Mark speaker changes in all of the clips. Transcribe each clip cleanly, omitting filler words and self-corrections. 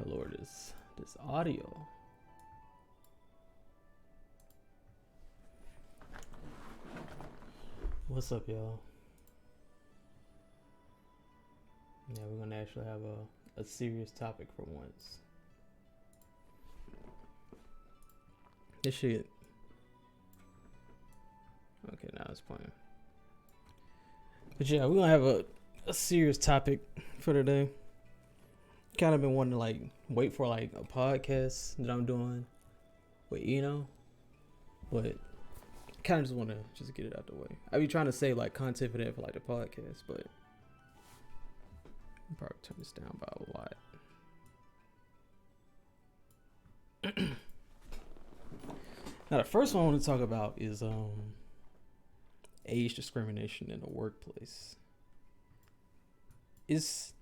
Speaker 1: Man, Lord, this audio. What's up, y'all? Yeah, we're gonna actually have a serious topic for once. This shit. Okay, now it's playing. But yeah, we're gonna have a serious topic for today. Kind of been wanting to wait for a podcast that I'm doing with but kind of just want to get it out the way. I be trying to save content for that for the podcast, but I'll probably turn this down by a lot. Now the first one I want to talk about is age discrimination in the workplace. It's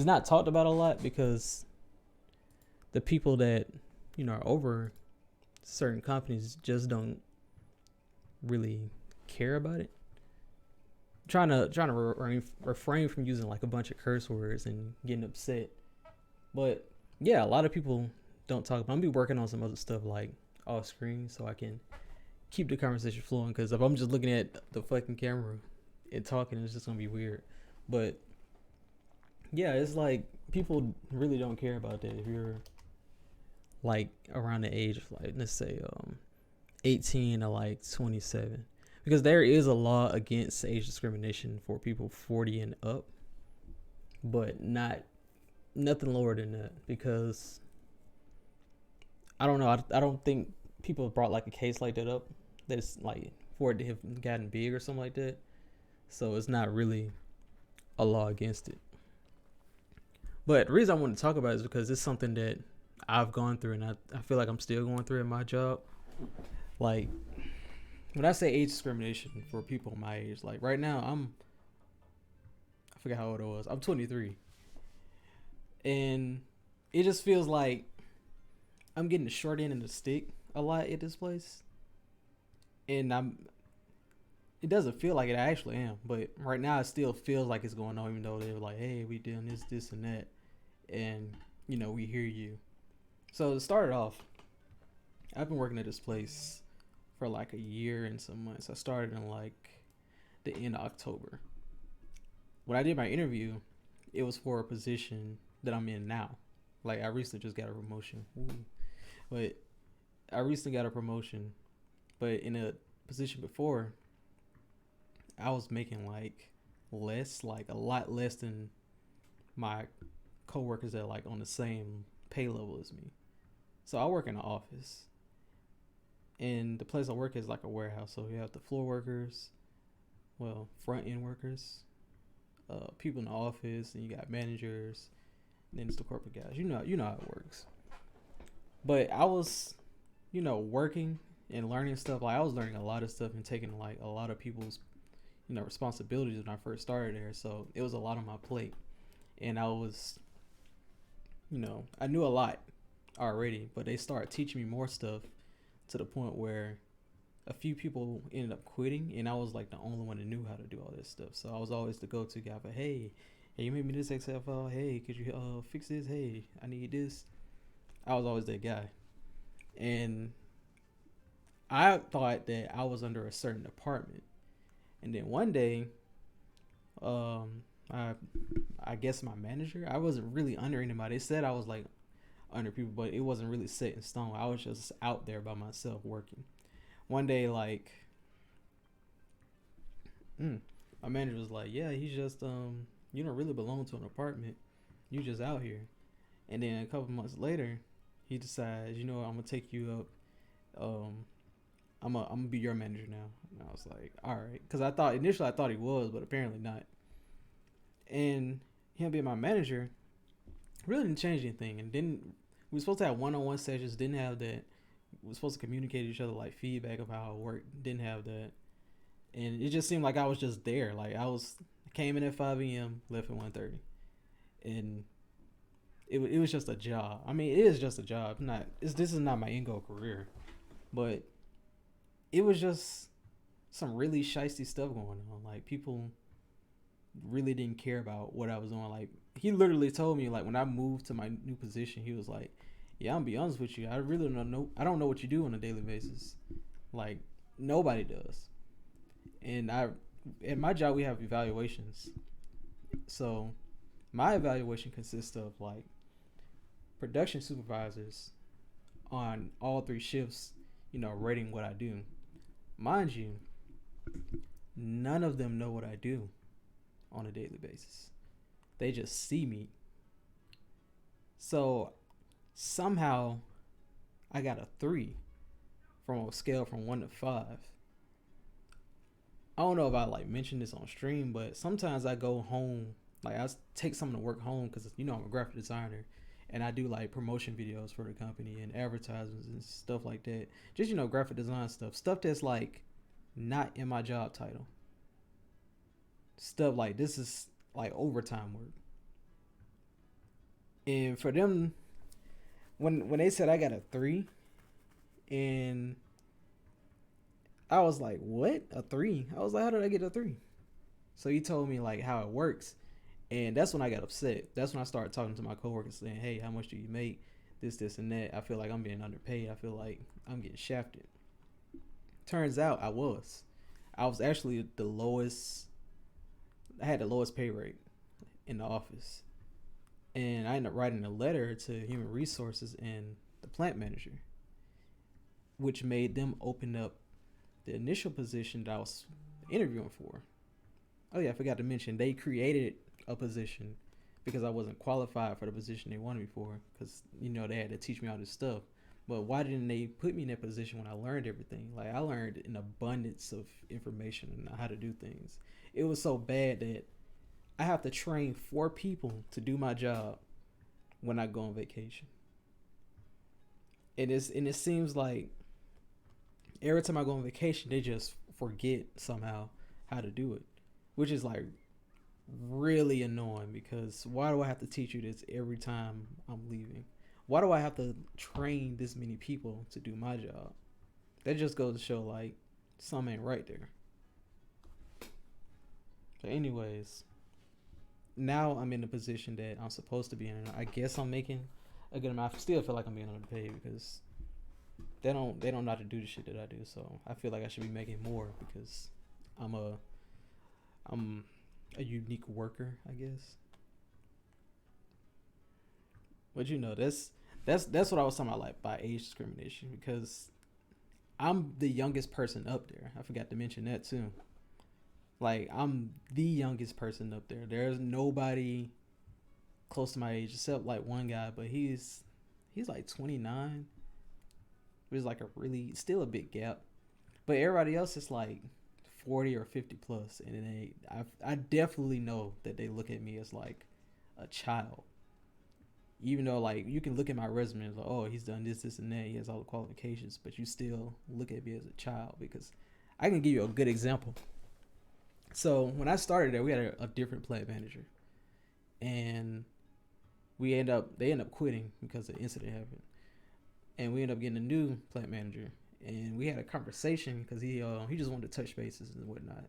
Speaker 1: not talked about a lot because the people that are over certain companies just don't really care about it. Trying to refrain from using a bunch of curse words and getting upset, but yeah, a lot of people don't talk about. I'm be working on some other stuff off screen so I can keep the conversation flowing. Because if I'm just looking at the fucking camera and talking, it's just gonna be weird. But yeah, it's people really don't care about that if you're around the age of let's say 18 to 27, because there is a law against age discrimination for people 40 and up, but nothing lower than that, because I don't know, I don't think people have brought a case like that up that's for it to have gotten big or something like that, so it's not really a law against it. But the reason I want to talk about it is because it's something that I've gone through, and I feel like I'm still going through in my job. When I say age discrimination for people my age, right now I forget how old I was. I'm 23. And it just feels like I'm getting the short end of the stick a lot at this place. And it doesn't feel like it, I actually am. But right now it still feels like it's going on, even though they're like, hey, we doing this, and that. And, we hear you. So to start it off, I've been working at this place for a year and some months. I started in the end of October. When I did my interview, it was for a position that I'm in now. I recently just got a promotion. But I recently got a promotion. But in a position before, I was making less, a lot less than my coworkers that on the same pay level as me. So I work in an office, and the place I work is a warehouse. So you have the floor workers, front end workers, people in the office, and you got managers, and then it's the corporate guys. You know how it works. But I was, working and learning stuff. I was learning a lot of stuff and taking a lot of people's, responsibilities when I first started there. So it was a lot on my plate, and I was, I knew a lot already, but they started teaching me more stuff to the point where a few people ended up quitting, and I was the only one that knew how to do all this stuff. So I was always the go-to guy for, hey, you made me this Excel file. Hey, could you fix this? Hey, I need this. I was always that guy. And I thought that I was under a certain department. And then one day, I guess my manager, I wasn't really under anybody. They said I was under people, but it wasn't really set in stone. I was just out there by myself working. One day, my manager was like, yeah, he's just, you don't really belong to an apartment. You just out here. And then a couple months later, he decides, I'm going to take you up. I'm going to be your manager now. And I was like, all right. Because initially I thought he was, but apparently not. And him being my manager really didn't change anything. And we were supposed to have one-on-one sessions, didn't have that. We were supposed to communicate to each other feedback of how it worked, didn't have that. And it just seemed like I was just there. I came in at 5 a.m., left at 1:30. And it was just a job. I mean, it is just a job. This is not my end goal career. But it was just some really shiesty stuff going on. People really didn't care about what I was doing. Like he literally told me like when I moved to my new position, he was like, "Yeah, I'm gonna be honest with you. I really don't know. I don't know what you do on a daily basis. Like nobody does." And I, at my job, we have evaluations. So my evaluation consists of like production supervisors on all three shifts, rating what I do. Mind you, none of them know what I do on a daily basis. They just see me. So somehow I got a 3 from a scale from 1 to 5. I don't know if I like mentioned this on stream, but sometimes I go home, like I take something to work home because I'm a graphic designer, and I do like promotion videos for the company and advertisements and stuff like that. Just graphic design stuff that's like not in my job title. Stuff like this is like overtime work. And for them, when they said I got a 3, and I was like, what? A 3? I was like, how did I get a 3? So he told me like how it works. And that's when I got upset. That's when I started talking to my coworkers saying, hey, how much do you make? This, and that. I feel like I'm being underpaid. I feel like I'm getting shafted. Turns out I was. I was actually the lowest. I had the lowest pay rate in the office. And I ended up writing a letter to human resources and the plant manager, which made them open up the initial position that I was interviewing for. Oh yeah, I forgot to mention they created a position because I wasn't qualified for the position they wanted me for, because they had to teach me all this stuff. But why didn't they put me in that position when I learned everything? Like I learned an abundance of information on how to do things. It was so bad that I have to train 4 people to do my job when I go on vacation. And it seems like every time I go on vacation, they just forget somehow how to do it, which is like really annoying, because why do I have to teach you this every time I'm leaving? Why do I have to train this many people to do my job? That just goes to show like something ain't right there. But anyways, now I'm in the position that I'm supposed to be in. I guess I'm making a good amount. I still feel like I'm being underpaid because they don't know how to do the shit that I do. So I feel like I should be making more because I'm a unique worker, I guess. But that's what I was talking about, like by age discrimination, because I'm the youngest person up there. I forgot to mention that too. Like I'm the youngest person up there. There's nobody close to my age except like one guy, but he's like 29. There's like a really still a big gap. But everybody else is like 40 or 50 plus, and I definitely know that they look at me as like a child. Even though like you can look at my resume and like, oh, he's done this, and that, he has all the qualifications, but you still look at me as a child, because I can give you a good example. So when I started there, we had a different plant manager, and they end up quitting because the incident happened, and we end up getting a new plant manager, and we had a conversation because he just wanted to touch bases and whatnot,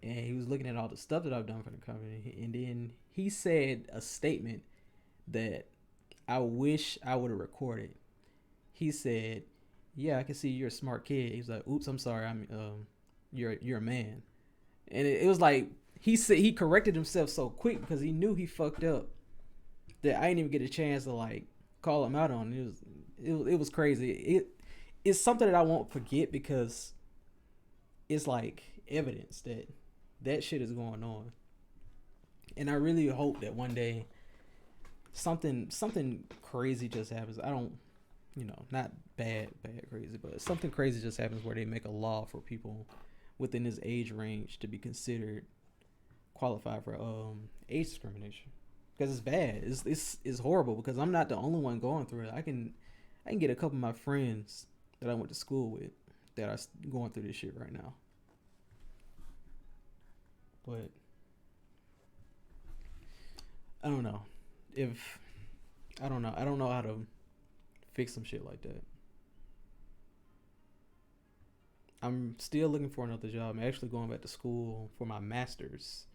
Speaker 1: and he was looking at all the stuff that I've done for the company, and then he said a statement that I wish I would have recorded. He said, "Yeah, I can see you're a smart kid." He's like, "Oops, I'm sorry. You're a man." And it was like he said he corrected himself so quick because he knew he fucked up that I didn't even get a chance to like call him out on it. It was crazy. It's something that I won't forget because it's like evidence that shit is going on. And I really hope that one day something crazy just happens. I don't, not bad crazy, but something crazy just happens where they make a law for people within this age range to be considered qualified for age discrimination, because it's bad. It's horrible, because I'm not the only one going through it. I can get a couple of my friends that I went to school with that are going through this shit right now. But I don't know if I don't know how to fix some shit like that. I'm still looking for another job. I'm actually going back to school for my master's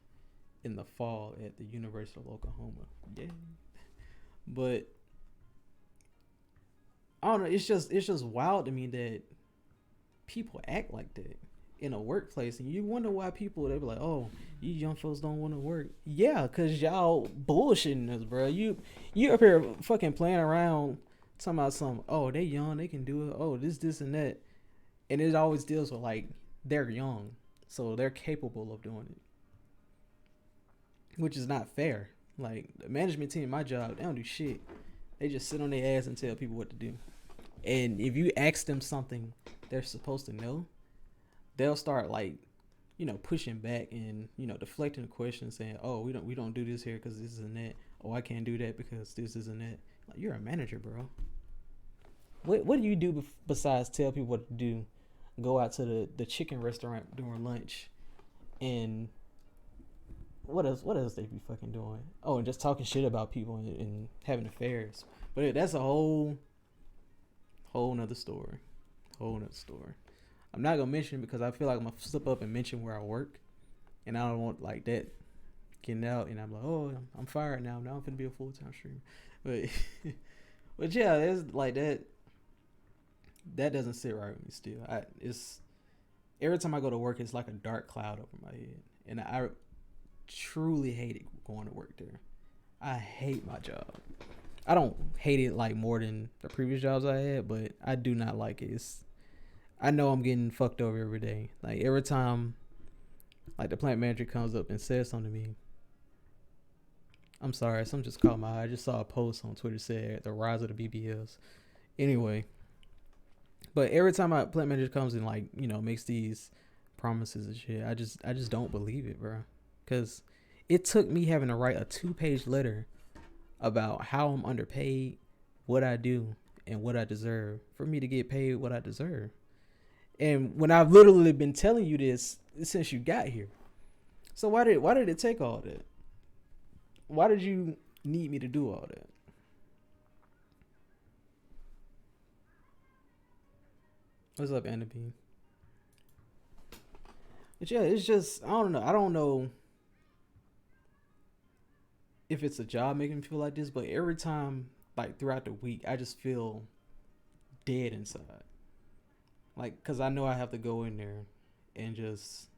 Speaker 1: in the fall at the University of Oklahoma. Yeah, but I don't know. It's just wild to me that people act like that in a workplace, and you wonder why people they be like, "Oh, you young folks don't want to work." Yeah, cause y'all bullshitting us, bro. You up here fucking playing around, talking about some. Oh, they young, they can do it. Oh, this and that, and it always deals with like they're young, so they're capable of doing it, which is not fair. Like the management team, my job, they don't do shit. They just sit on their ass and tell people what to do. And if you ask them something they're supposed to know, they'll start like, pushing back and deflecting the question, saying, "Oh, we don't do this here because this and that. Oh, I can't do that because this isn't that." Like you're a manager, bro. What do you do besides tell people what to do? Go out to the chicken restaurant during lunch, and what else? What else they be fucking doing? Oh, and just talking shit about people and having affairs. But that's a whole nother story. Whole nother story. I'm not gonna mention it because I feel like I'm gonna slip up and mention where I work, and I don't want like that getting out. And I'm like, oh, I'm fired now. Now I'm gonna be a full time streamer. But but yeah, it's like that. That doesn't sit right with me still. It's every time I go to work, it's like a dark cloud over my head, and I truly hate it going to work there. I hate my job. I don't hate it like more than the previous jobs I had, but I do not like it. I know I'm getting fucked over every day. Like every time, like the plant manager comes up and says something to me. I'm sorry, something just caught my eye. I just saw a post on Twitter said the rise of the BBLs. Anyway, but every time my plant manager comes and like makes these promises and shit, I just don't believe it, bro. Cause it took me having to write a 2-page letter about how I'm underpaid, what I do, and what I deserve for me to get paid what I deserve. And when I've literally been telling you this since you got here, so why did it take all that? Why did you need me to do all that? What's up, Anna B? But yeah, it's just I don't know. I don't know if it's a job making me feel like this, but every time, like throughout the week, I just feel dead inside. Like, cause I know I have to go in there and just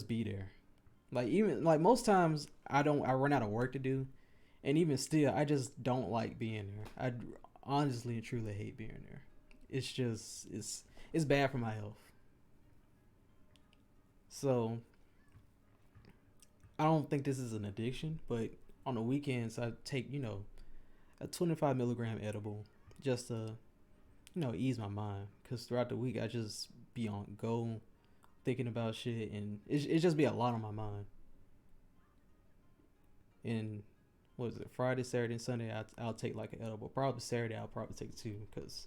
Speaker 1: be there. Like even like most times I run out of work to do, and even still I just don't like being there. I honestly and truly hate being there. It's just it's bad for my health. So I don't think this is an addiction, but on the weekends I take a 25 milligram edible just to ease my mind, because throughout the week I just be on go thinking about shit, and it just be a lot on my mind. And what is it, Friday, Saturday, and Sunday I'll take like an edible. Probably Saturday I'll probably take 2 because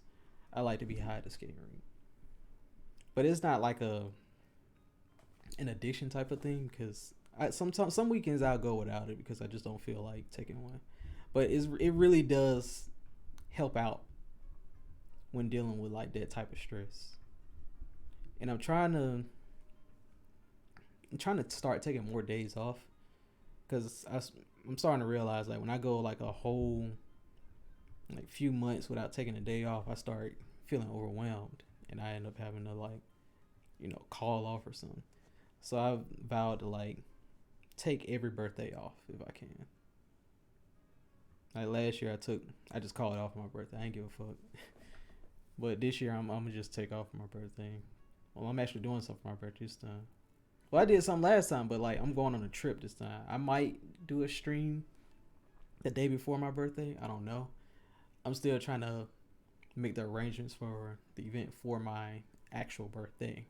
Speaker 1: I like to be high at the skating rink. But it's not like an addiction type of thing, because sometimes some weekends I'll go without it because I just don't feel like taking one. But it really does help out when dealing with like that type of stress. And I'm trying to start taking more days off, because I'm starting to realize like when I go like a whole like few months without taking a day off, I start feeling overwhelmed, and I end up having to like call off or something. So I've vowed to like take every birthday off if I can. Like last year I just called off on my birthday. I ain't give a fuck. But this year I'm gonna just take off for my birthday. Well, I'm actually doing something for my birthday this time. Well, I did something last time, but like I'm going on a trip this time. I might do a stream the day before my birthday. I don't know. I'm still trying to make the arrangements for the event for my actual birthday.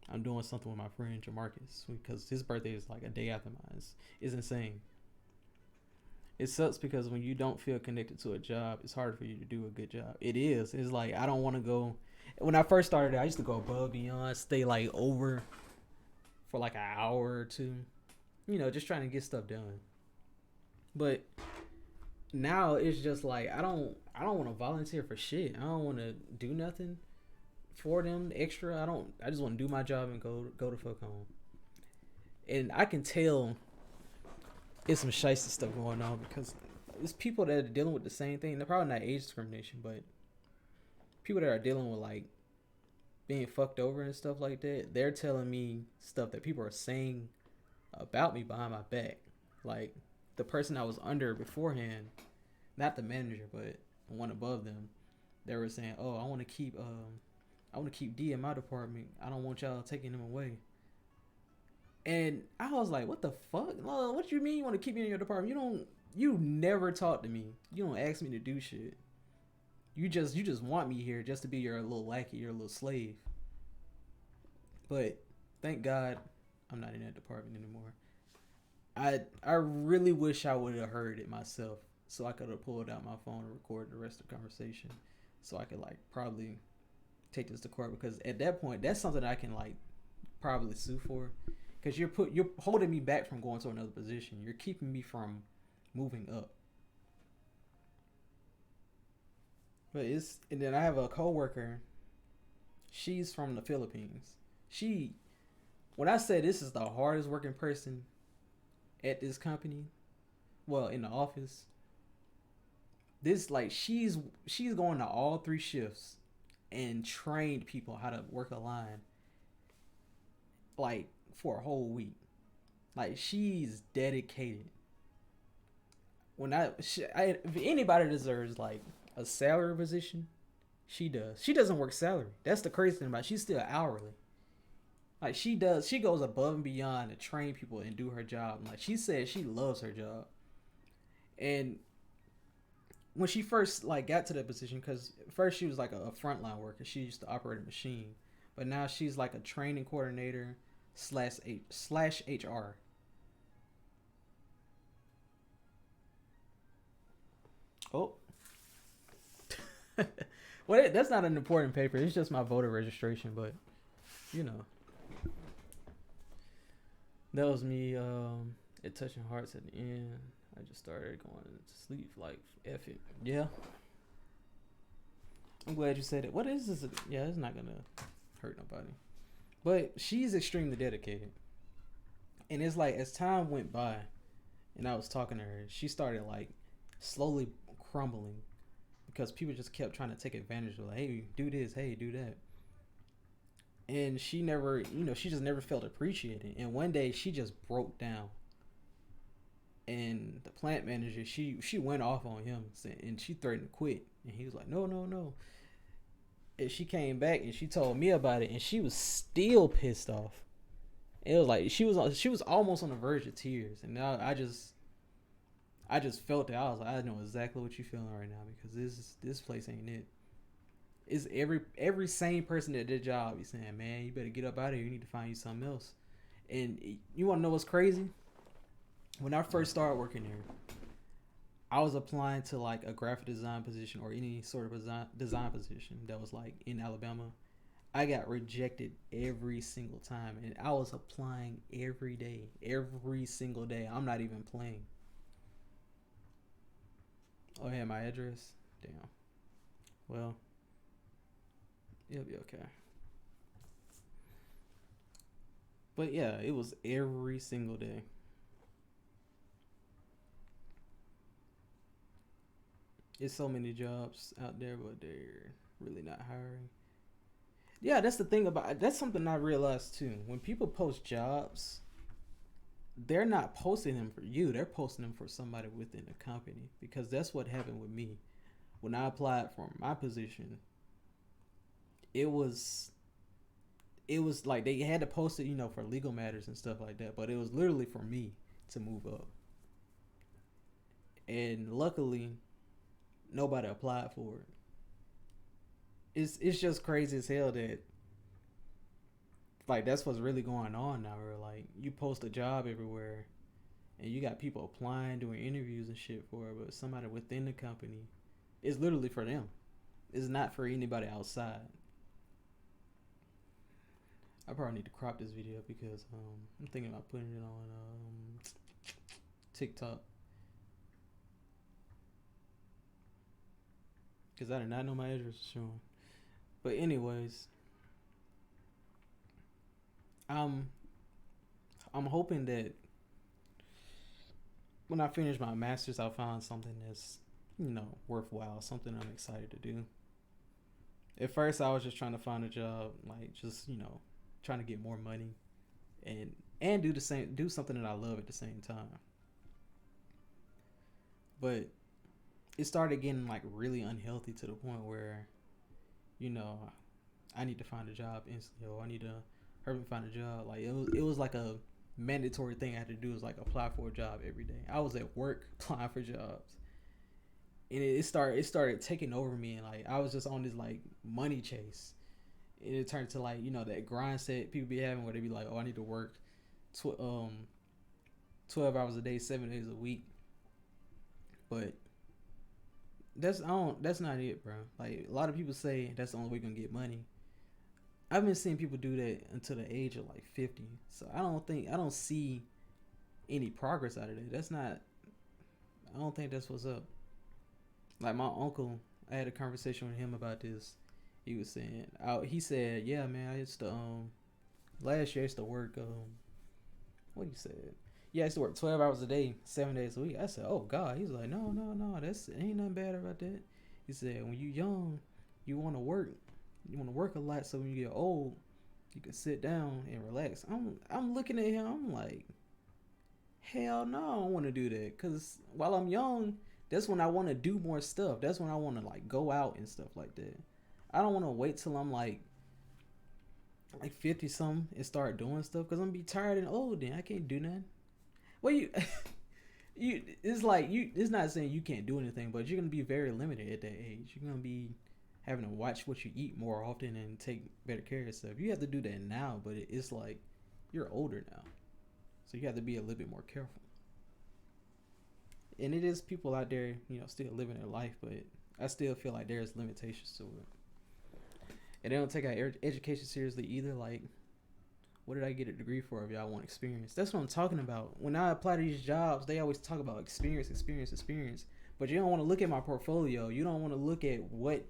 Speaker 1: I'm doing something with my friend Jamarcus because his birthday is like a day after mine. It's insane. It sucks because when you don't feel connected to a job, it's harder for you to do a good job. It is. It's like I don't want to go. When I first started, I used to go above beyond, stay like over for like an hour or two, just trying to get stuff done. But now it's just like I don't want to volunteer for shit. I don't want to do nothing for them extra. I just want to do my job and go to fuck home. And I can tell it's some shiesty stuff going on because it's people that are dealing with the same thing. They're probably not age discrimination, but people that are dealing with like being fucked over and stuff like that. They're telling me stuff that people are saying about me behind my back. Like the person I was under beforehand, not the manager, but one above them. They were saying, "Oh, I want to keep D in my department. I don't want y'all taking him away." And I was like, "What the fuck? What do you mean you want to keep me in your department? You never talk to me. You don't ask me to do shit. You just want me here just to be your little lackey, your little slave." But thank God I'm not in that department anymore. I really wish I would have heard it myself, so I could have pulled out my phone and recorded the rest of the conversation, so I could like probably take this to court, because at that point that's something I can like probably sue for, because you're holding me back from going to another position. You're keeping me from moving up. But it's and then I have a coworker. She's from the Philippines. She when I say this is the hardest working person at this company, well, in the office, this like she's going to all three shifts and trained people how to work a line like for a whole week. Like she's dedicated. If anybody deserves like a salary position, she does. She doesn't work salary. That's the crazy thing about it. She's still hourly. Like she does, she goes above and beyond to train people and do her job. Like she says, she loves her job. And when she first like got to that position, because first she was like a frontline worker, she used to operate a machine, but now she's like a training coordinator slash HR. Oh, well, that's not an important paper. It's just my voter registration, but you know, that was me. It touching hearts at the end. I just started going to sleep. Like F it. Yeah, I'm glad you said it. What is this? Yeah, it's not gonna hurt nobody. But she's extremely dedicated, and it's like as time went by, and I was talking to her, she started like slowly crumbling because people just kept trying to take advantage of like, hey, do this, hey, do that. And she never, she just never felt appreciated. And one day she just broke down. And the plant manager, she went off on him and she threatened to quit. And he was like, no, no, no. And she came back and she told me about it, and she was still pissed off. It was like she was almost on the verge of tears. And now I just felt it. I was like, I know exactly what you're feeling right now, because this place ain't it. It's every same person that did job. He's saying, man, you better get up out of here. You need to find you something else. And you want to know what's crazy? When I first started working there, I was applying to like a graphic design position or any sort of design position that was like in Alabama. I got rejected every single time, and I was applying every single day. I'm not even playing. Oh, yeah, my address? Damn. Well, it'll be okay. But yeah, it was every single day. It's so many jobs out there, but they're really not hiring. Yeah, that's the thing about it. That's something I realized too. When people post jobs, they're not posting them for you. They're posting them for somebody within the company, because that's what happened with me. When I applied for my position, it was like they had to post it, for legal matters and stuff like that, but it was literally for me to move up. And luckily, nobody applied for it. It's just crazy as hell that like that's what's really going on now. Where like you post a job everywhere, and you got people applying, doing interviews and shit for it, but somebody within the company, it's literally for them. It's not for anybody outside. I probably need to crop this video because I'm thinking about putting it on TikTok, because I did not know my address was showing. But anyways, I'm I'm hoping that when I finish my master's, I'll find something that's, worthwhile, something I'm excited to do. At first, I was just trying to find a job, like just trying to get more money, and do something that I love at the same time. But it started getting like really unhealthy to the point where, you know, I need to find a job instantly, or I need to hurry find a job. Like it was like a mandatory thing I had to do, was like apply for a job every day. I was at work applying for jobs, and it started taking over me, and like I was just on this like money chase. And it turned to like that grind set people be having, where they be like, oh, I need to work 12 hours a day, 7 days a week. But that's not it, bro. Like a lot of people say that's the only way you're gonna get money. I've been seeing people do that until the age of like 50. So I don't see any progress out of that. I don't think that's what's up. Like my uncle, I had a conversation with him about this. He was saying, he said, yeah, man, I used to last year I used to work what he said. Yeah, I used to work 12 hours a day, 7 days a week. I said, oh God. He's like, no, that's ain't nothing bad about that. He said, when you young, you want to work. You want to work a lot, so when you get old, you can sit down and relax. I'm looking at him. I'm like, hell no, I don't want to do that. Cause while I'm young, that's when I want to do more stuff. That's when I want to like go out and stuff like that. I don't want to wait till I'm like 50 something and start doing stuff, cause I'm gonna be tired and old. Then I can't do nothing. Well, it's like It's not saying you can't do anything, but you're gonna be very limited at that age. You're gonna be having to watch what you eat more often and take better care of yourself. You have to do that now, but it's like you're older now, so you have to be a little bit more careful. And it is people out there, still living their life, but I still feel like there's limitations to it. And they don't take our education seriously either. Like, what did I get a degree for if y'all want experience? That's what I'm talking about. When I apply to these jobs, they always talk about experience. But you don't want to look at my portfolio. You don't want to look at what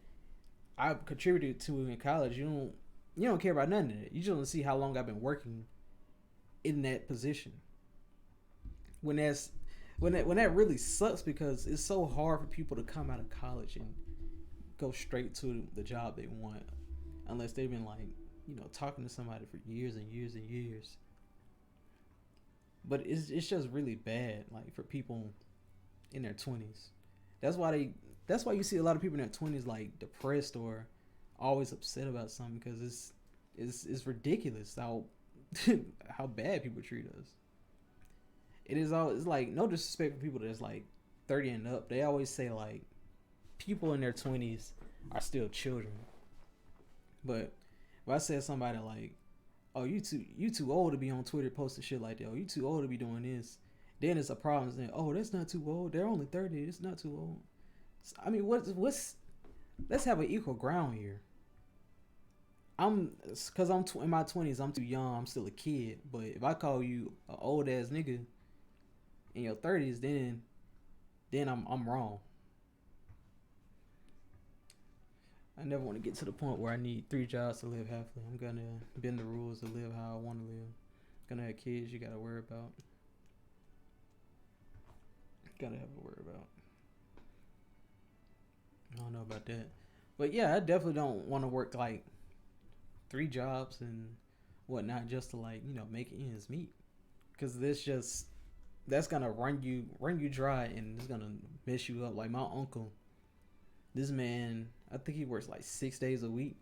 Speaker 1: I've contributed to in college. You don't care about none of that. You just want to see how long I've been working in that position. When that really sucks, because it's so hard for people to come out of college and go straight to the job they want, unless they've been like, talking to somebody for years and years and years. But it's just really bad, like for people in their 20s. That's why you see a lot of people in their 20s like depressed or always upset about something, because it's ridiculous how how bad people treat us. It's like, no disrespect for people that's like 30 and up. They always say like people in their 20s are still children. But if I said somebody like, oh, you too old to be on Twitter posting shit like that, or you too old to be doing this, then it's a problem saying, oh, that's not too old. They're only 30. It's not too old. I mean, let's have an equal ground here. Cause I'm in my 20s. I'm too young. I'm still a kid. But if I call you an old ass nigga in your 30s, then I'm wrong. I never want to get to the point where I need 3 jobs to live happily. I'm gonna bend the rules to live how I want to live. Gonna have kids you gotta worry about. Gotta have to worry about. I don't know about that. But yeah, I definitely don't want to work like 3 jobs and whatnot just to like, make ends meet. Cause that's gonna run you dry, and it's gonna mess you up. Like my uncle, this man, I think he works like 6 days a week.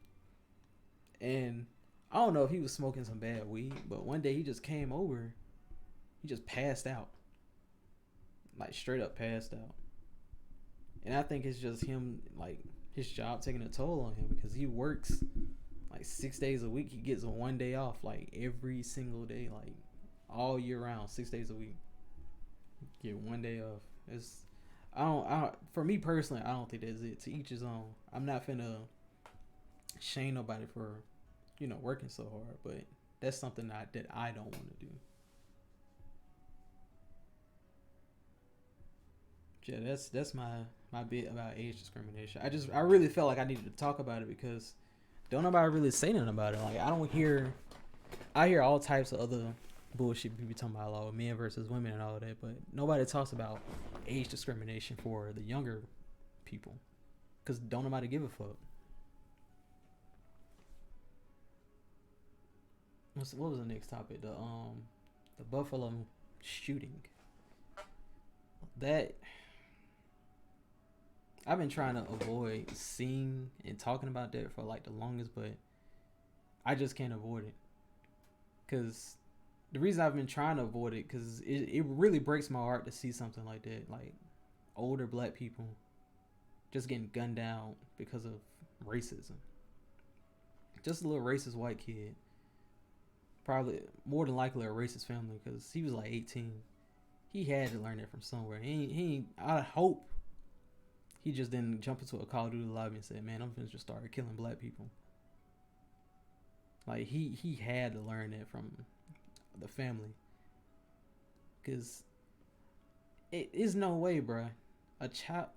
Speaker 1: And I don't know if he was smoking some bad weed, but one day he just came over. He just passed out. Like straight up passed out. And I think it's just him, like his job taking a toll on him, because he works like 6 days a week. He gets 1 day off like every single day, like all year round, 6 days a week. Get 1 day off. For me personally, I don't think that's it. To each his own. I'm not finna shame nobody for, working so hard, but that's something that I don't want to do. Yeah, that's my bit about age discrimination. I really felt like I needed to talk about it, because don't nobody really say nothing about it. Like I hear all types of other bullshit people be talking about, like men versus women and all of that, but nobody talks about age discrimination for the younger people because don't nobody give a fuck. What was the next topic? The Buffalo shooting. That I've been trying to avoid seeing and talking about that for like the longest, but I just can't avoid it. Cause the reason I've been trying to avoid it, cause it really breaks my heart to see something like that, like older black people just getting gunned down because of racism. Just a little racist white kid, probably more than likely a racist family, cause he was like 18. He had to learn that from somewhere. I hope he just didn't jump into a Call of Duty lobby and said, "Man, I'm gonna just start killing black people." Like he had to learn that from the family, cause it is no way, bruh. A child,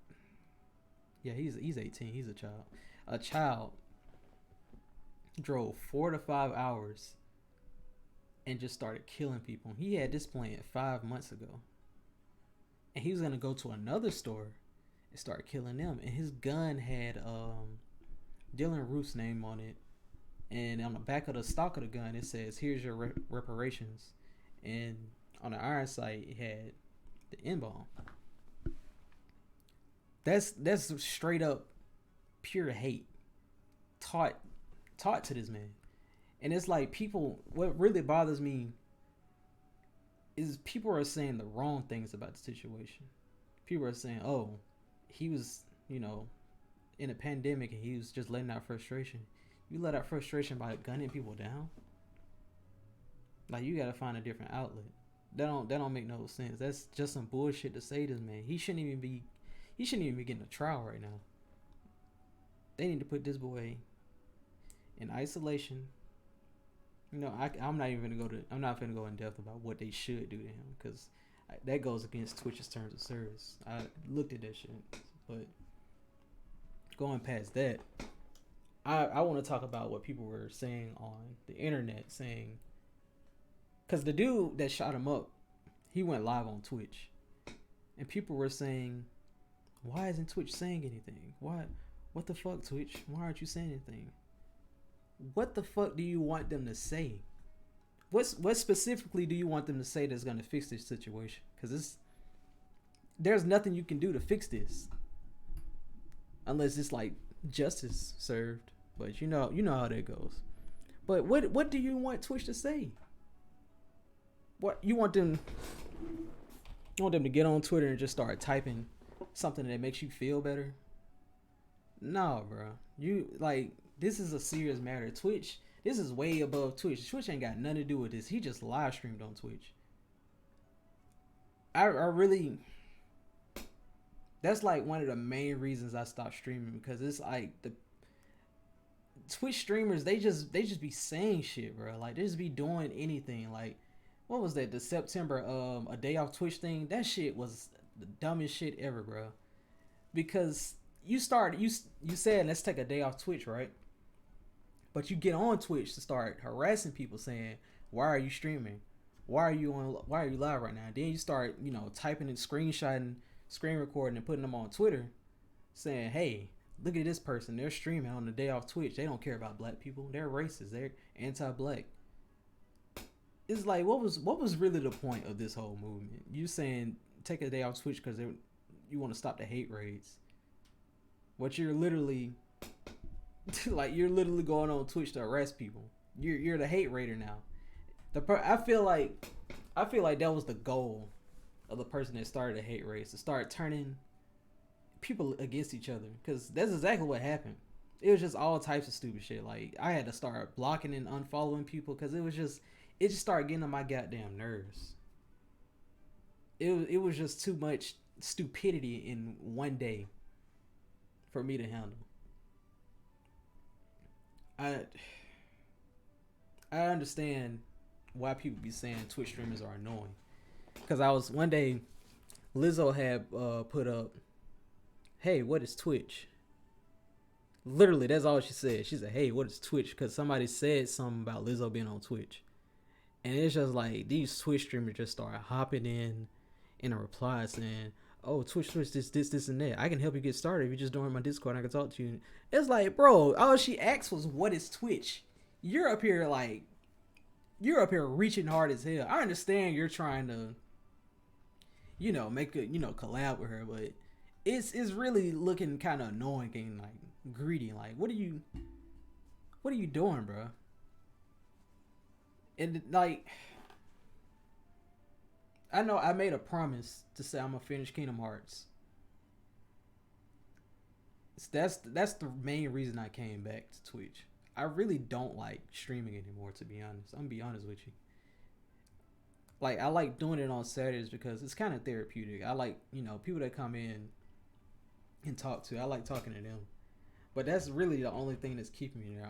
Speaker 1: yeah, he's 18. He's a child. A child drove 4 to 5 hours and just started killing people. He had this planned 5 months ago, and he was gonna go to another store and start killing them. And his gun had Dylan Roof's name on it, and on the back of the stock of the gun it says, "Here's your reparations." And on the iron sight it had the N bomb. That's straight up pure hate taught to this man. And it's like people, what really bothers me is people are saying the wrong things about the situation. People are saying, "Oh, he was, in a pandemic and he was just letting out frustration." You let out frustration by gunning people down? Like, you gotta find a different outlet. That don't make no sense. That's just some bullshit to say to this man. He shouldn't even be getting a trial right now. They need to put this boy in isolation. I'm not gonna go in depth about what they should do to him, because that goes against Twitch's terms of service. I looked at that shit, but going past that, I want to talk about what people were saying on the internet, saying, because the dude that shot him up, he went live on Twitch, and people were saying, "Why isn't Twitch saying anything? What the fuck, Twitch? Why aren't you saying anything?" What the fuck do you want them to say? What specifically do you want them to say that's gonna fix this situation? Because there's nothing you can do to fix this, unless it's like justice served. But you know how that goes. But what do you want Twitch to say? What you want them? You want them to get on Twitter and just start typing something that makes you feel better? No, bro. This is a serious matter. Twitch, this is way above Twitch. Twitch ain't got nothing to do with this. He just live streamed on Twitch. I really, that's like one of the main reasons I stopped streaming, because it's like the Twitch streamers, they just be saying shit, bro. Like, they just be doing anything. Like, what was that? The September a day off Twitch thing? That shit was the dumbest shit ever, bro. Because you said, "Let's take a day off Twitch," right? But you get on Twitch to start harassing people, saying, "Why are you streaming? Why are you live right now?" And then you start, typing and screenshotting, screen recording, and putting them on Twitter, saying, "Hey, look at this person. They're streaming on the day off Twitch. They don't care about black people. They're racist. They're anti-black." It's like, what was really the point of this whole movement? You saying take a day off Twitch because you want to stop the hate raids. What you're literally you're literally going on Twitch to arrest people. You're the hate raider now. I feel like that was the goal of the person that started the hate raids, to start turning people against each other, because that's exactly what happened. It was just all types of stupid shit. Like, I had to start blocking and unfollowing people because it just started getting on my goddamn nerves. It was just too much stupidity in one day for me to handle. I understand why people be saying Twitch streamers are annoying. Because one day, Lizzo had put up, "Hey, what is Twitch?" Literally, that's all she said. She said, "Hey, what is Twitch?" Because somebody said something about Lizzo being on Twitch. And it's just like these Twitch streamers just start hopping in a reply saying, "Oh, Twitch, this, and that. I can help you get started if you just join my Discord. And I can talk to you." It's like, bro, all she asked was, "What is Twitch?" You're up here like, you're up here reaching hard as hell. I understand you're trying to, make a collab with her, but it's really looking kind of annoying and like greedy. Like, what are you doing, bro? And like, I know I made a promise to say I'm gonna finish Kingdom Hearts. That's the main reason I came back to Twitch. I really don't like streaming anymore, to be honest. I'm gonna be honest with you. Like, I like doing it on Saturdays because it's kind of therapeutic. I like, people that come in and talk to. I like talking to them. But that's really the only thing that's keeping me there.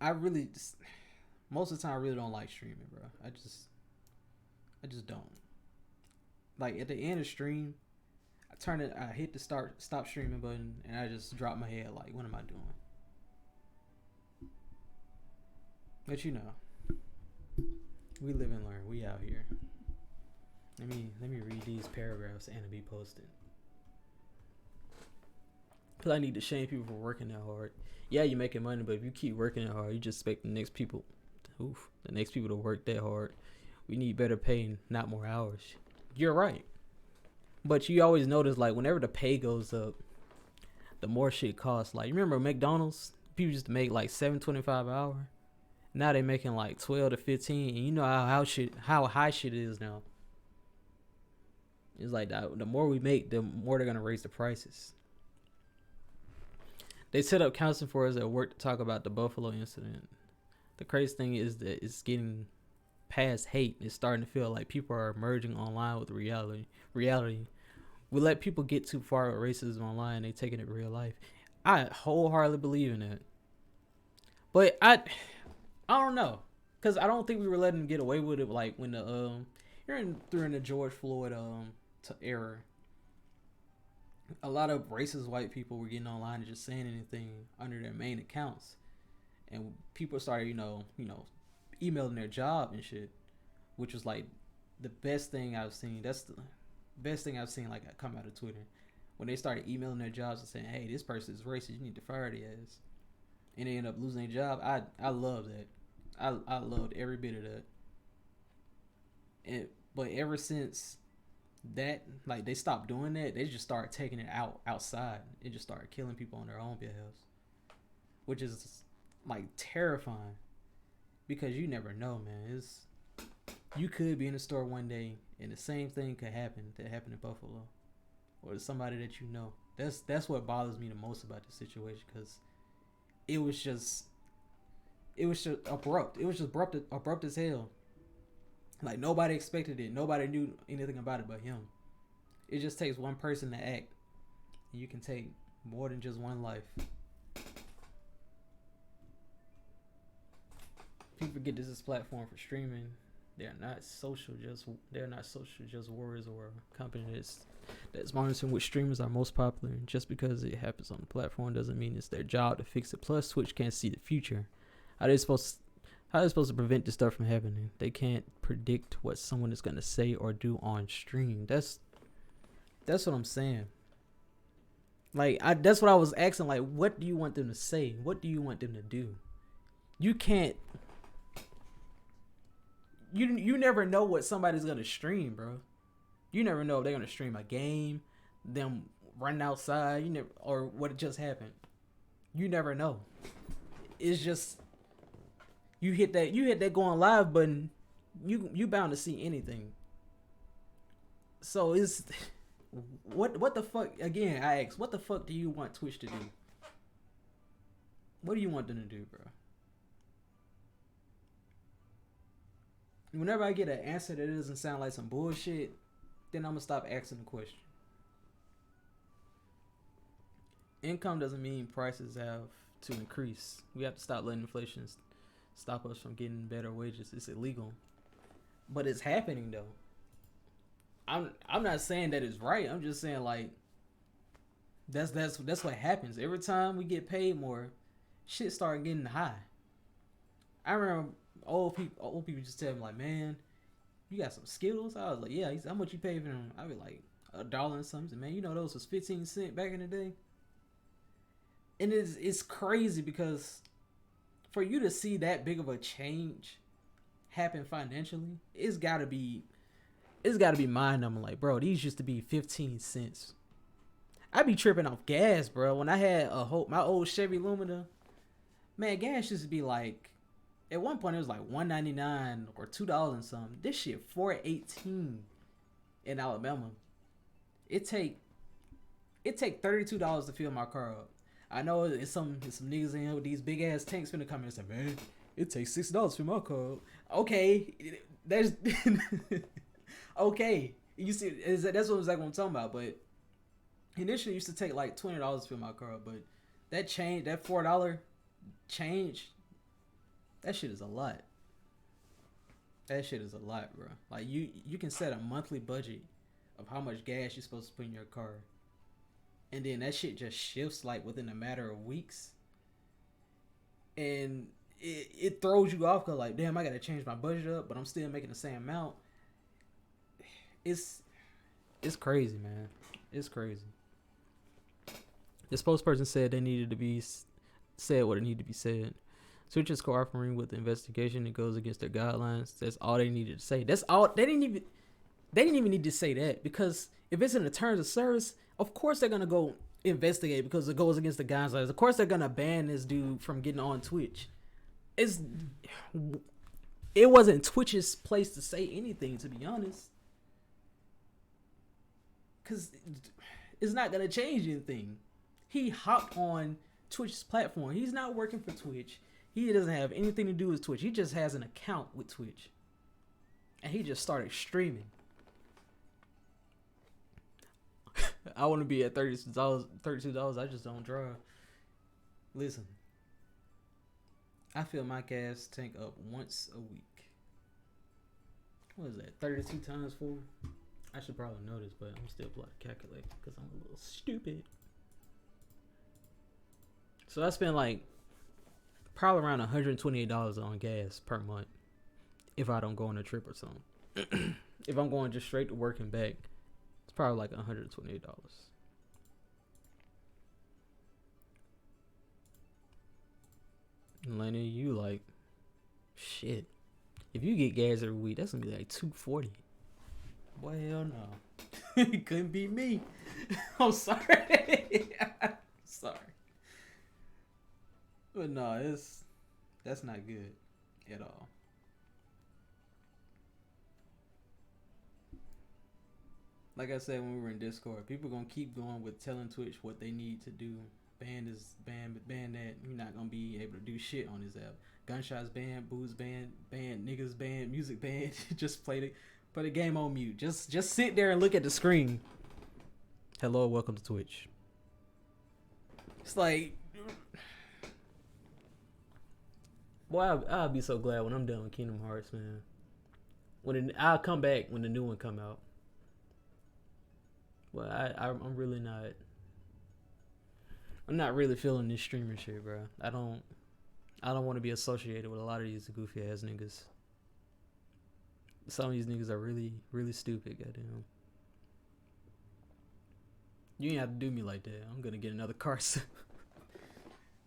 Speaker 1: I really just, most of the time I really don't like streaming, bro. I just don't. Like, at the end of stream, I hit the stop streaming button, and I just drop my head like, what am I doing? But we live and learn. We out here. Let me read these paragraphs Anna B posted. Cause I need to shame people for working that hard. Yeah, you're making money, but if you keep working that hard, you just expect the next people to work that hard. We need better pay and not more hours. You're right. But you always notice, like, whenever the pay goes up, the more shit costs. Like, you remember McDonald's? People used to make like $7.25 an hour. Now they making like 12 to 15. And you know how high shit is now. It's like the more we make, the more they're gonna raise the prices. They set up counseling for us at work to talk about the Buffalo incident. The crazy thing is that it's getting past hate. It's starting to feel like people are merging online with reality. We let people get too far with racism online. They taking it real life. I wholeheartedly believe in that. But I don't know, cause I don't think we were letting them get away with it. Like when during the George Floyd era, a lot of racist white people were getting online and just saying anything under their main accounts, and people started emailing their job and shit, which was like the best thing I've seen. That's the best thing I've seen like come out of Twitter, when they started emailing their jobs and saying, "Hey, this person is racist. You need to fire their ass," and they end up losing their job. I love that. I loved every bit of that. But ever since that, like, they stopped doing that, they just started taking it outside. It just started killing people on their own behalf, which is like terrifying, because you never know, man. You could be in a store one day and the same thing could happen that happened in Buffalo, or to somebody that you know. That's what bothers me the most about the situation, because it was just abrupt. It was just abrupt as hell. Like, nobody expected it. Nobody knew anything about it but him. It just takes one person to act. And you can take more than just one life. People forget this is a platform for streaming. They're not social just warriors or a company that's monitoring which streamers are most popular. And just because it happens on the platform doesn't mean it's their job to fix it. Plus, Twitch can't see the future. How are they supposed to prevent this stuff from happening? They can't predict what someone is gonna say or do on stream. That's what I'm saying. Like, that's what I was asking. Like, what do you want them to say? What do you want them to do? You can't. You never know what somebody's gonna stream, bro. You never know if they're gonna stream a game, them running outside. Or what just happened. You never know. It's just. You hit that going live button, you bound to see anything. So it's what the fuck, again, I ask, what the fuck do you want Twitch to do? What do you want them to do, bro? Whenever I get an answer that doesn't sound like some bullshit, then I'm gonna stop asking the question. Income doesn't mean prices have to increase. We have to stop letting inflation stop us from getting better wages. It's illegal, but it's happening though. I'm not saying that it's right. I'm just saying, like, that's what happens every time we get paid more. Shit start getting high. I remember Old people just tell me like, man, you got some Skittles? I was like, yeah. He said, how much you pay for them? I'd be like, $1 and something. Man, you know those was 15 cents back in the day. And it's crazy because for you to see that big of a change happen financially, it's gotta be mind numbing. Like, bro, these used to be 15 cents. I be tripping off gas, bro. When I had my old Chevy Lumina, man, gas used to be like, at one point it was like $1.99 or $2 and something. This shit $4.18 in Alabama. It take $32 to fill my car up. I know it's some niggas in here with these big ass tanks finna come in and say, man, it takes $6 for my car up. Okay, there's okay. You see, that's what I'm talking about. But initially, it used to take like $20 to fill my car up. But that change, that $4 change, that shit is a lot. That shit is a lot, bro. Like you can set a monthly budget of how much gas you're supposed to put in your car. And then that shit just shifts like within a matter of weeks. And it throws you off because like, damn, I got to change my budget up, but I'm still making the same amount. It's crazy, man. It's crazy. The spokesperson said they needed to be said what it needed to be said. Switch is cooperating with the investigation that goes against their guidelines. That's all they needed to say. That's all. They didn't even need to say that, because if it's in the terms of service, of course they're gonna go investigate because it goes against the guidelines. Of course they're gonna ban this dude from getting on Twitch. It wasn't Twitch's place to say anything, to be honest, because it's not gonna change anything. He hopped on Twitch's platform. He's not working for Twitch. He doesn't have anything to do with Twitch. He just has an account with Twitch, and he just started streaming. I want to be at $32. I just don't drive. Listen, I fill my gas tank up once a week. What is that? 32 times 4? I should probably know this, but I'm still about to calculate because I'm a little stupid. So I spend like probably around $128 on gas per month if I don't go on a trip or something. If I'm going just straight to work and back, it's probably like $128. And Lenny, you like, shit. If you get gas every week, that's gonna be like $240. Boy, hell no. It couldn't be me. I'm sorry. Sorry. But no, that's not good at all. Like I said when we were in Discord, people gonna keep going with telling Twitch what they need to do. Ban this, ban that. You're not gonna be able to do shit on this app. Gunshots banned, booze banned, niggas banned, music banned. Just put the game on mute. Just sit there and look at the screen. Hello, welcome to Twitch. It's like, boy, I'll be so glad when I'm done with Kingdom Hearts, man. I'll come back when the new one come out. Well, I'm really not. I'm not really feeling this streamer shit, bro. I don't want to be associated with a lot of these goofy ass niggas. Some of these niggas are really, really stupid, goddamn. You ain't have to do me like that. I'm gonna get another car soon.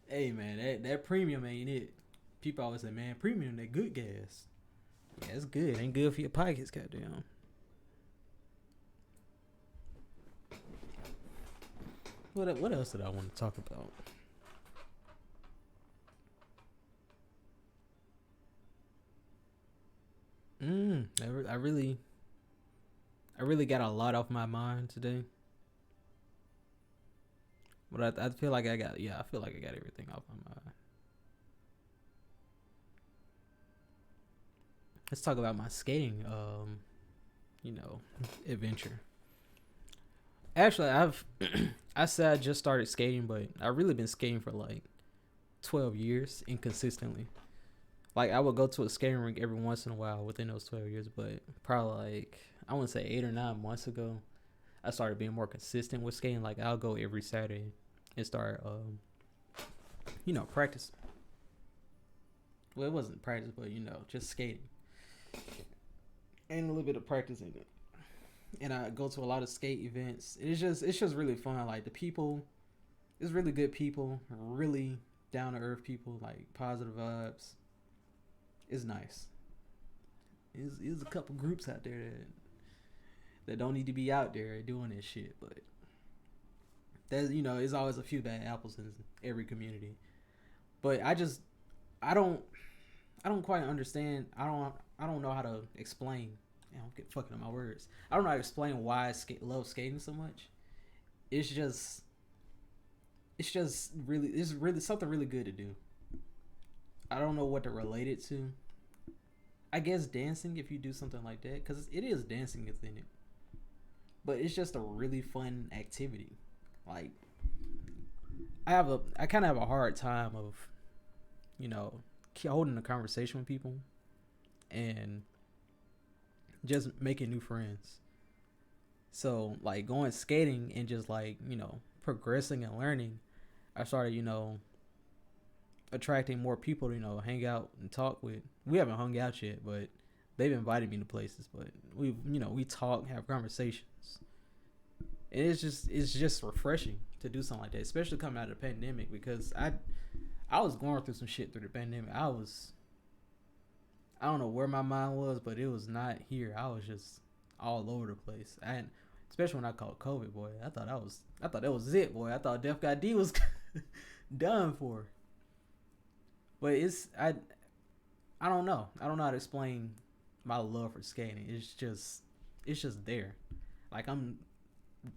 Speaker 1: Hey man, that premium ain't it. People always say, man, premium, that good gas. Yeah, it's good. Ain't good for your pockets, goddamn. What else did I want to talk about? I really got a lot off my mind today. But I feel like I got everything off my mind. Let's talk about my skating adventure. Actually, I said I just started skating, but I've really been skating for like 12 years inconsistently. Like, I would go to a skating rink every once in a while within those 12 years, but probably like, I want to say 8 or 9 months ago, I started being more consistent with skating. Like, I'll go every Saturday and start, practice. Well, it wasn't practice, but just skating and a little bit of practicing it. And I go to a lot of skate events. It's just really fun. Like the people, it's really good people, really down to earth people, like positive vibes. It's nice. There's a couple groups out there that don't need to be out there doing this shit, but there's always a few bad apples in every community. But I don't I don't quite understand. I don't know how to explain. I'm getting fucking up my words. I don't know how to explain why I love skating so much. It's just it's really something really good to do. I don't know what to relate it to. I guess dancing if you do something like that, because it is dancing within it. But it's just a really fun activity. Like I kind of have a hard time of you know holding a conversation with people and just making new friends. So like going skating and just like progressing and learning, I started attracting more people to hang out and talk with. We haven't hung out yet, but they've invited me to places. But we talk, have conversations, and it's just refreshing to do something like that, especially coming out of the pandemic because I was going through some shit through the pandemic. I don't know where my mind was, but it was not here. I was just all over the place. And especially when I caught COVID, boy, I thought that was it, boy. I thought Def God D was done for. But I don't know. I don't know how to explain my love for skating. It's just there. Like I'm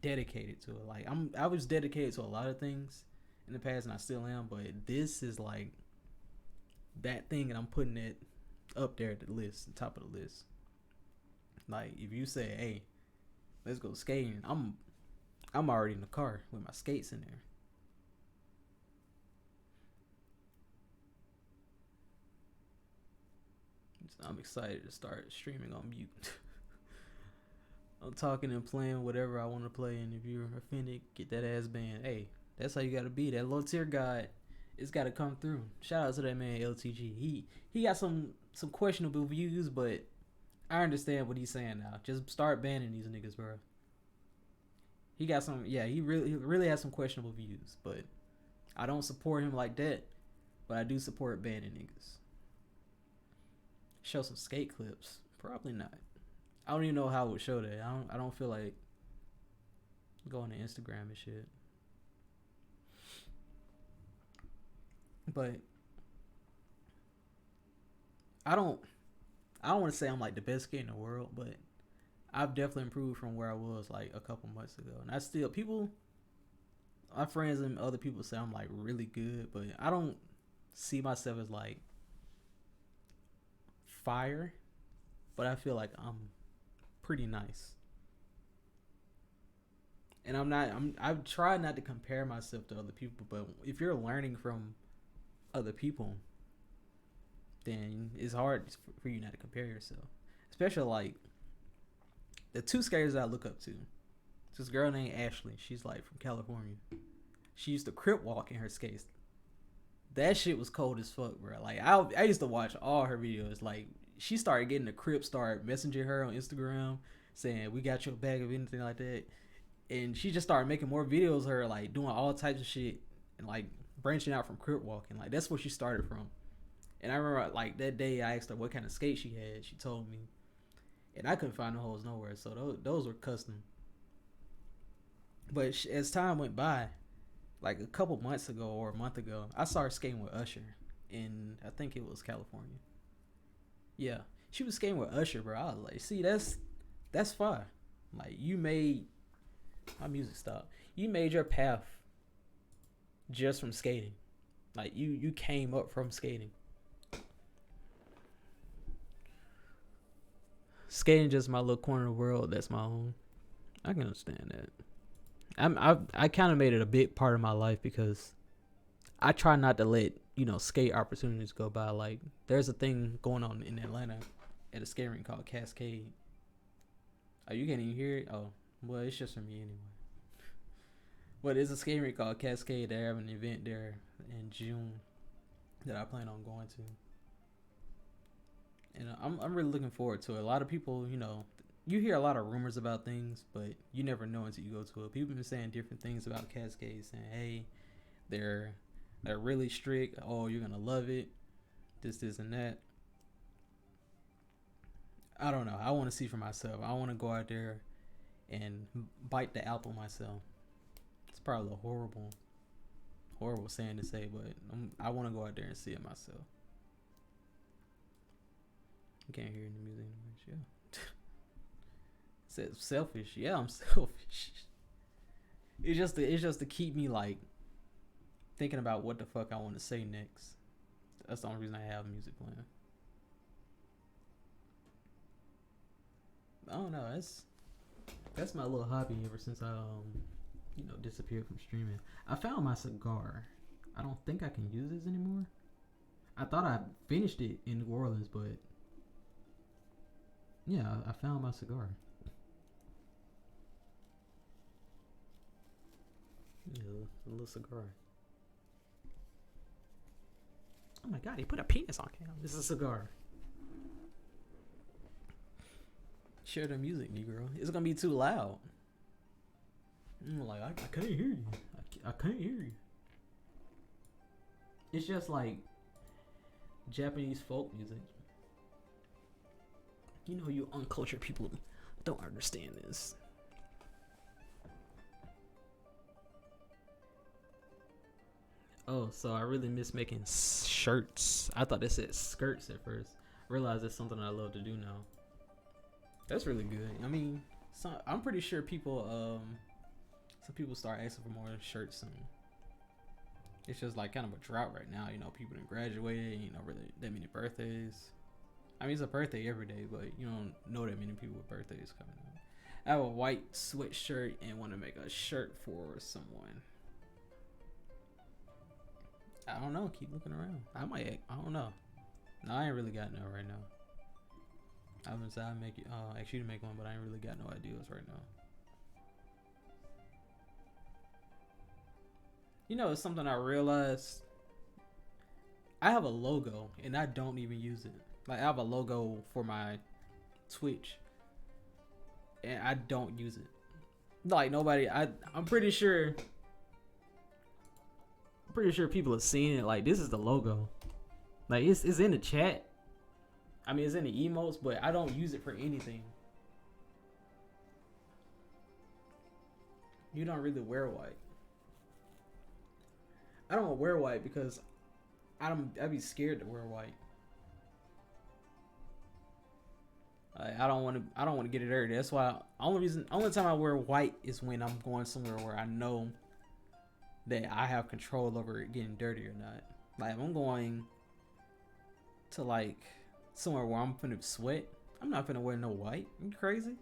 Speaker 1: dedicated to it. Like I was dedicated to a lot of things in the past and I still am, but this is like that thing and I'm putting it up there at the list, the top of the list. Like if you say, "Hey, let's go skating," I'm already in the car with my skates in there. So I'm excited to start streaming on mute. I'm talking and playing whatever I want to play, and if you're offended, get that ass banned. Hey, that's how you gotta be. That low tier guy, it's gotta come through. Shout out to that man LTG. He got some questionable views, but I understand what he's saying now. Just start banning these niggas, bro. He got some. Yeah, he really has some questionable views, but I don't support him like that. But I do support banning niggas. Show some skate clips? Probably not. I don't even know how I would show that. I don't feel like going to Instagram and shit. But I don't want to say I'm like the best skater in the world, but I've definitely improved from where I was like a couple months ago. And I still my friends and other people say I'm like really good, but I don't see myself as like fire, but I feel like I'm pretty nice. And I've tried not to compare myself to other people, but if you're learning from other people, then it's hard for you not to compare yourself. Especially like the two skaters I look up to. This girl named Ashley. She's like from California. She used to crip walk in her skates. That shit was cold as fuck, bro. Like I used to watch all her videos. Like she started getting the crip, started messaging her on Instagram, saying we got your bag of anything like that, and she just started making more videos of her like doing all types of shit and like branching out from crip walking. Like that's where she started from. And I remember like that day I asked her what kind of skate she had. She told me, and I couldn't find the holes nowhere. So those were custom. But as time went by, like a couple months ago or a month ago, I started skating with Usher in I think it was California. Yeah, she was skating with Usher, bro. I was like, see, that's fine. Like you made my music stop. You made your path just from skating. Like you came up from skating. Skating just my little corner of the world. That's my own. I can understand that. I kind of made it a big part of my life because I try not to let skate opportunities go by. Like there's a thing going on in Atlanta at a skate rink called Cascade. Oh, you can't even hear it. Oh, well, it's just for me anyway. But it's a skate rink called Cascade. They have an event there in June that I plan on going to. And I'm really looking forward to it. A lot of people, you hear a lot of rumors about things, but you never know until you go to it. People have been saying different things about Cascade, saying, "Hey, they're really strict. Oh, you're gonna love it. This, and that." I don't know. I want to see for myself. I want to go out there and bite the apple myself. It's probably a horrible saying to say, but I want to go out there and see it myself. You can't hear any music anymore. Yeah. Says selfish. Yeah, I'm selfish. It's just to keep me like thinking about what the fuck I want to say next. That's the only reason I have music playing. I don't know. That's my little hobby ever since I disappeared from streaming. I found my cigar. I don't think I can use this anymore. I thought I finished it in New Orleans, but yeah, I found my cigar. Yeah, a little cigar. Oh my god, he put a penis on cam. This is a cigar. Share the music, Negro. It's gonna be too loud. I'm like, I can't hear you. I can't hear you. It's just like Japanese folk music. You uncultured people don't understand this. Oh, so I really miss making shirts. I thought they said skirts at first. Realized it's something I love to do now. That's really good. I mean, I'm pretty sure some people start asking for more shirts soon. It's just like kind of a drought right now. People done graduated. Really that many birthdays. I mean, it's a birthday every day, but you don't know that many people with birthdays coming up. I have a white sweatshirt and want to make a shirt for someone. I don't know. Keep looking around. I don't know. No, I ain't really got no right now. I was I make it. Ask you to make one, but I ain't really got no ideas right now. It's something I realized. I have a logo and I don't even use it. Like I have a logo for my Twitch, and I don't use it. Like nobody. I'm pretty sure. Pretty sure people have seen it. Like this is the logo. Like it's in the chat. I mean, it's in the emotes, but I don't use it for anything. You don't really wear white. I don't wear white because I'd be scared to wear white. I don't want to get it dirty. That's why only time I wear white is when I'm going somewhere where I know that I have control over it getting dirty or not. Like if I'm going to like somewhere where I'm finna sweat, I'm not finna wear no white. You crazy?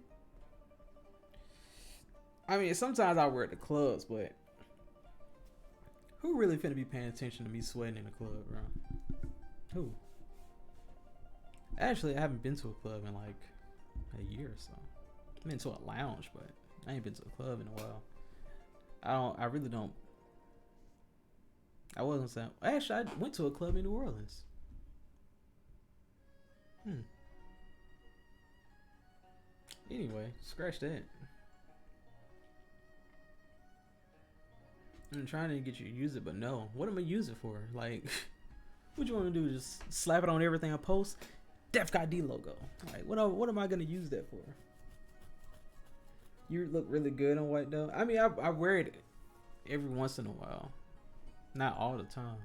Speaker 1: I mean, sometimes I wear it to clubs, but who really finna be paying attention to me sweating in a club, bro? Who? Actually, I haven't been to a club in like a year or so. I've been to a lounge, but I ain't been to a club in a while. I really don't. I wasn't saying. Actually, I went to a club in New Orleans. Anyway, scratch that. I'm trying to get you to use it, but no. What am I use it for? Like, what you want to do? Just slap it on everything I post? Def ID logo. Like, what am I gonna use that for? You look really good on white though. I mean, I wear it every once in a while, not all the time.